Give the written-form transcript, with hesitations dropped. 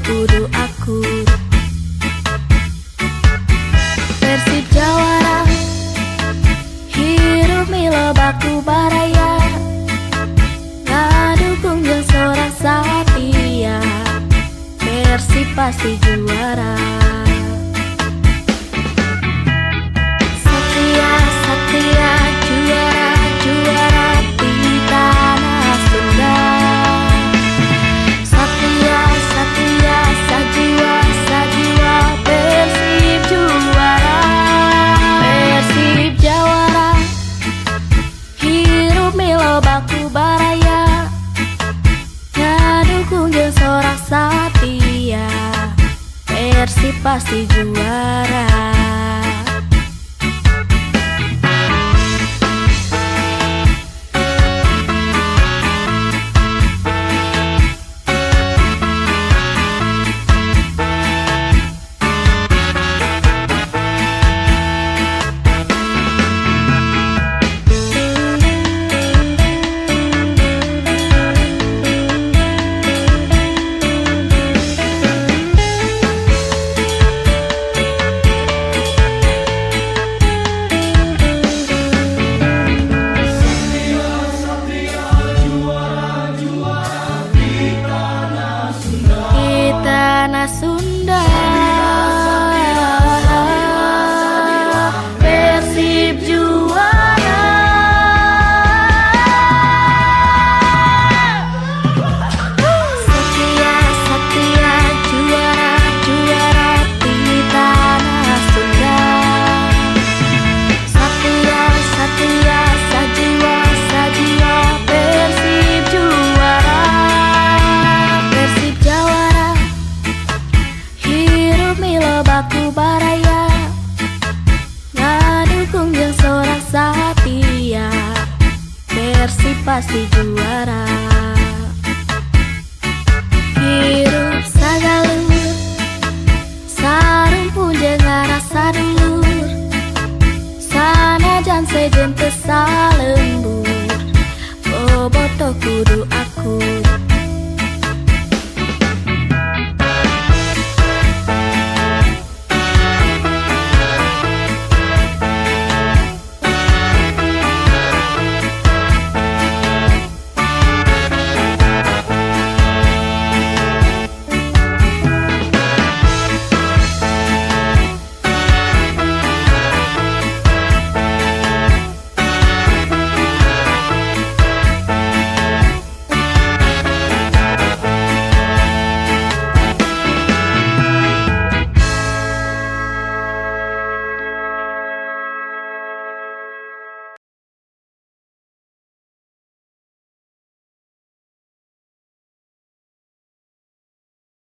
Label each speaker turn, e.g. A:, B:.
A: kudu akur. Persib jawara, hirup milo baku baraya, ngadukung jeung sorak Satria, Persib pasti juara. Satria, Satria juara, juara di tanah Sunda. Satria, Satria sajiwa, sajiwa Persib juara. Persib jawara, hirup milo baku baraya, ngadukung jeung sorak Satria, Persib pasti juara. Tanah Sunda.